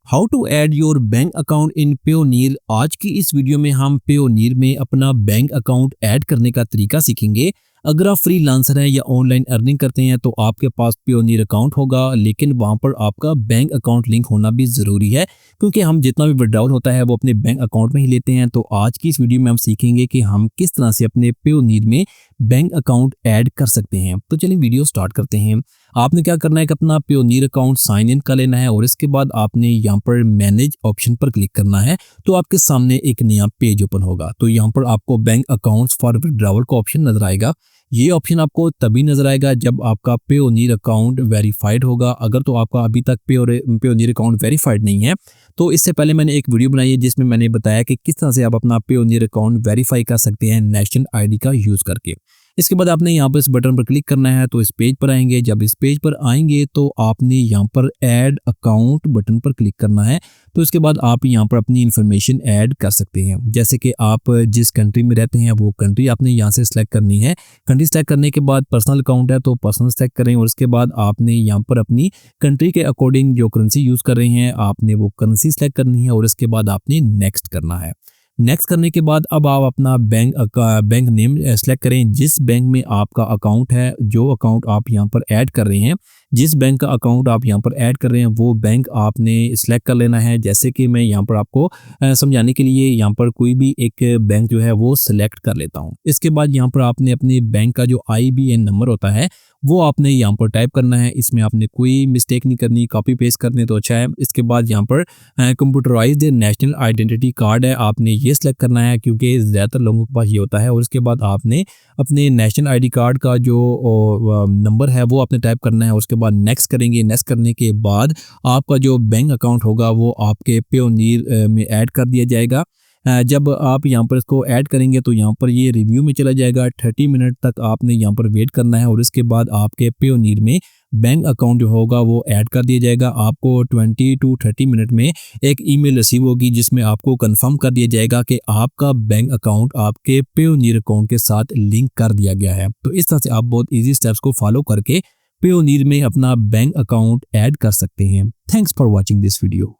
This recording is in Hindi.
How to add your bank account in Payoneer. आज की इस वीडियो में हम पेयोनीर में अपना बैंक अकाउंट ऐड करने का तरीका सीखेंगे। अगर आप फ्रीलांसर हैं या ऑनलाइन अर्निंग करते हैं तो आपके पास पेयोनीर अकाउंट होगा, लेकिन वहां पर आपका बैंक अकाउंट लिंक होना भी ज़रूरी है, क्योंकि हम जितना भी विड्रॉल होता है वो अपने बैंक अकाउंट में ही लेते हैं। तो आज की इस वीडियो में हम सीखेंगे कि हम किस तरह से अपने पेयोनीर में बैंक अकाउंट ऐड कर सकते हैं। तो चलिए वीडियो स्टार्ट करते हैं। आपने क्या करना है कि अपना पेयोनीर अकाउंट साइन इन कर लेना है और इसके बाद आपने यहाँ पर मैनेज ऑप्शन पर क्लिक करना है। तो आपके सामने एक नया पेज ओपन होगा। तो यहाँ पर आपको बैंक अकाउंट्स फॉर विड्रॉवल का ऑप्शन नजर आएगा। ये ऑप्शन आपको तभी नजर आएगा जब आपका पेयोनीर अकाउंट वेरीफाइड होगा। अगर तो आपका अभी तक पेयोनीर अकाउंट वेरीफाइड नहीं है तो इससे पहले मैंने एक वीडियो बनाई है जिसमें मैंने बताया कि किस तरह से आप अपना पेयोनीर अकाउंट वेरीफाई कर सकते हैं नेशनल आईडी का यूज करके। इसके बाद आपने यहाँ पर इस बटन पर क्लिक करना है। तो इस पेज पर आएंगे। जब इस पेज पर आएंगे तो आपने यहाँ पर ऐड अकाउंट बटन पर क्लिक करना है। तो इसके बाद आप यहाँ पर अपनी इन्फॉर्मेशन ऐड कर सकते हैं, जैसे कि आप जिस कंट्री में रहते हैं वो कंट्री आपने यहाँ से सिलेक्ट करनी है। कंट्री सेलेक्ट करने के बाद पर्सनल अकाउंट है तो पर्सनल सेलेक्ट करें और उसके बाद आपने यहाँ पर अपनी कंट्री के अकॉर्डिंग जो करेंसी यूज़ कर रहे हैं आपने वो करेंसी सेलेक्ट करनी है और इसके बाद आपने नेक्स्ट करना है। नेक्स्ट करने के बाद अब आप अपना बैंक नेम सेलेक्ट करें जिस बैंक में आपका अकाउंट है। जो अकाउंट आप यहाँ पर ऐड कर रहे हैं, जिस बैंक का अकाउंट आप यहाँ पर ऐड कर रहे हैं वो बैंक आपने सेलेक्ट कर लेना है। जैसे कि मैं यहाँ पर आपको समझाने के लिए यहाँ पर कोई भी एक बैंक जो है वो सिलेक्ट कर लेता हूँ। इसके बाद यहाँ पर आपने अपने बैंक का जो IBN नंबर होता है वो आपने यहाँ पर टाइप करना है। इसमें आपने कोई मिस्टेक नहीं करनी, कॉपी पेस्ट करने तो अच्छा है। इसके बाद यहाँ पर कंप्यूटराइज्ड नेशनल आइडेंटिटी कार्ड है, आपने ये सिलेक्ट करना है क्योंकि ज़्यादातर लोगों के पास ये होता है। और उसके बाद आपने अपने नेशनल ID कार्ड का जो नंबर है वो आपने टाइप करना है। उसके बाद नेक्स्ट करेंगे। नेक्स्ट करने के बाद आपका जो बैंक अकाउंट होगा वो आपके पेयोनीर में ऐड कर दिया जाएगा। जब आप यहाँ पर इसको ऐड करेंगे तो यहाँ पर ये रिव्यू में चला जाएगा। 30 मिनट तक आपने यहाँ पर वेट करना है और इसके बाद आपके पेयोनीर में बैंक अकाउंट जो होगा वो ऐड कर दिया जाएगा। आपको 20 to 30 मिनट में एक ईमेल रिसीव होगी जिसमें आपको कंफर्म कर दिया जाएगा कि आपका बैंक अकाउंट आपके पेयोनीर अकाउंट के साथ लिंक कर दिया गया है। तो इस तरह से आप बहुत ईजी स्टेप्स को फॉलो करके पेयोनीर में अपना बैंक अकाउंट ऐड कर सकते हैं। Thanks for watching this video.